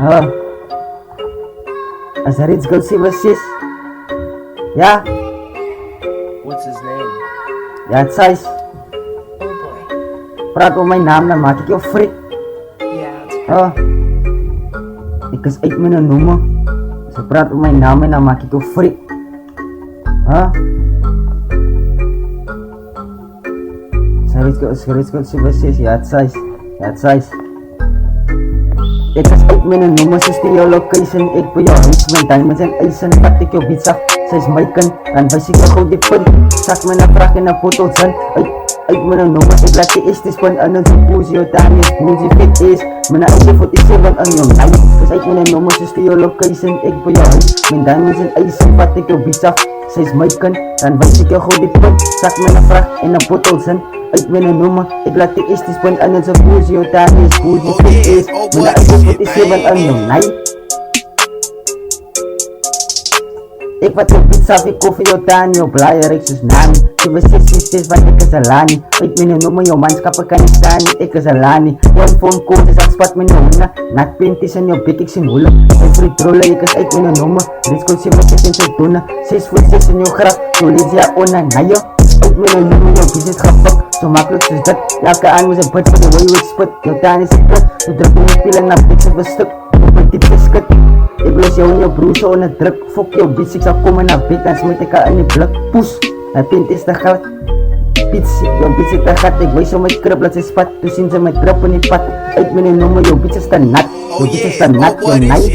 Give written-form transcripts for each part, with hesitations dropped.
Oh, as a rich girl si sis. Yeah, What's his name? ja, het size. Oh boy. Praat om mijn naam, dan maak ik jou frik. Yeah, that's Oh, ik is uit mijn nummer. Ze praat om mijn naam en dan maak ik jou frik. Huh? As a rich girl si sis. Ja, het size. Ja, het size. Ik is uit mijn nummer, ze stuur jou location. Ik bij jou huis, mijn diamonds en eisen. Vat ik jou beats af, zij is my kind. Dan wijs ik jou gauw die punt. Zak me een vraag en een foto zin. Uit mijn nummer, ik laat je eerst eens punt. En dan zo'n poes, jou daar is poes, je fit is. Mijn eigen foto is 7 aan jou lijf. Dus uit mijn nummer, ze stuur jou location. Ik bij jou huis, mijn diamonds en eisen. Vat ik jou beats af, zij is my kind. Dan wijs ik jou gauw die punt. Zak me een vraag en een foto zin. Ik ben een nummer, ik laat de eerste punt en het zo poes, jou daar is poes, je fit is. Mijn eigen foto is 7 aan jou lijf. Ik wat op pizza, ik koffie, jou taan, jou blij, ik soos nani. Je was 6 want ik is een lani. Ik ben een nummer, jou manschappen kan niet staan niet, ik is een lani. Jouw phone code is afspat met jou honger. Nat pinties en jou bik, ik zie moeilijk. Ik vriend rollen, ik is uit met een nummer. Risco 7 in zijn tonen. 6 voor 6 in jou graf, zo lees je ona, na jou. Ik ben een nummer, jou business gepakt. Zo makkelijk soos dit. Elke aan moet zijn bud voor de way you spit. Jou taan is een kut. Zo druk in je pielen naar bits op een stuk. Op een diepte skut. Ik los jou en jou broer zo onder druk. Fok jou bitch, ik zal komen naar bed. Dan smit ik al in die blik. Poes, mijn pint is te goud. Bitch, jou bitch is te gat. Ik wees zo met krip, laat ze spat. Toen zien ze met krip in die pad. Uit met een nummer, jou bitch is te nat. Jou bitch is te nat, jou night.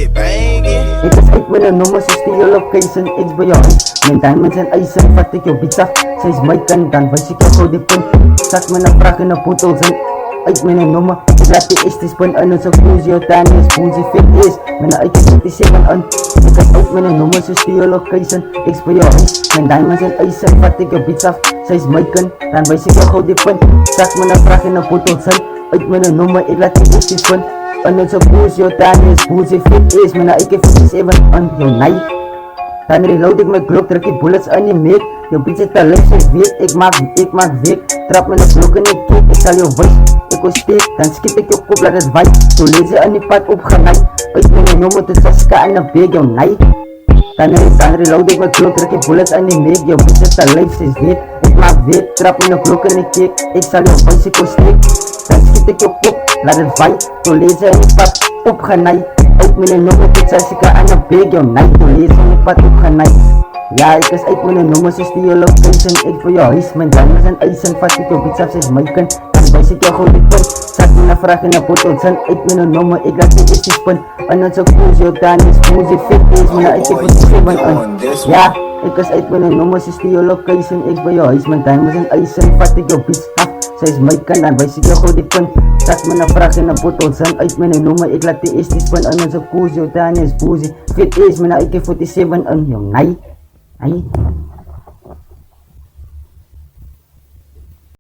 Ik is uit met een nummer, ze stuur jou location. Ik bij jou huis, mijn diamonds en eisen. Vat ik jou bitch af, zij is my kind. Dan wees ik jou gauw die punt. Zak me een vraag in een foto zin. Uit mijn nummer, ik laat die eerste punt en het zo poes, jou taan is poes, je fit is. Mijn eigen foto is 7 aan. Ik is uit mijn nummer, ze stuur jou location. Ik speel jou huis, mijn diamonds en eisen. Vat ik jou beats af, zij is my kind. Dan wees ik jou gauw die punt. Zak me een vraag in een foto zin. Uit mijn nummer, ik laat die eerste punt en het zo poes, jou taan is poes, je fit is. Mijn eigen foto is 7 aan, jou night. Dan reload ik mijn klok, druk die bullets aan die meek. Jou bitch is te lief, ze weet, ik maak week. Trap met een klok en ik kijk, ik zal jou wijs. Ik wil steek, dan schiet ik jou kop, laat het waai. Zo lees je aan die pad opgenaaid. Uit mijn nummer, te Saska en een beek, jou night. Dan reload ik mijn klok, druk die bullets aan die meek. Jou bitch is te lief, ze weet, ik maak week. Trap met een klok en ik kijk, ik zal jou wijs, ik wil steek. Dan schiet ik jou kop, laat het waai. Zo lees je aan die pad opgenaaid. Uit mijn nummer, te Saska en een beek, jou night. Zo lees je aan die pad opgenaaid. Ja, ik is uit mijn nummer, ze stuur jou location. Ik voor jou huis, mijn diamonds en eisen. Vat ik jou beats af, ze is my kind. Dan wijs ik jou gauw die punt. Zak me een vraag in een foto zin. Uit mijn nummer, ik laat die eerste punt en het zo poes, jou taan is poes, je fit is. Mijn eigen foto is 7 aan. Ja, ik is uit mijn nummer, ze stuur jou location. Ik voor jou huis, mijn diamonds en eisen. Vat ik jou beats af, zij is my kind. Dan wijs ik jou gauw die punt. Zak me een vraag in een foto zin. Uit mijn nummer, ik laat die eerste punt en het zo poes, jou taan is poes, je fit is. Mijn eigen foto is 7 aan, jou night. Aí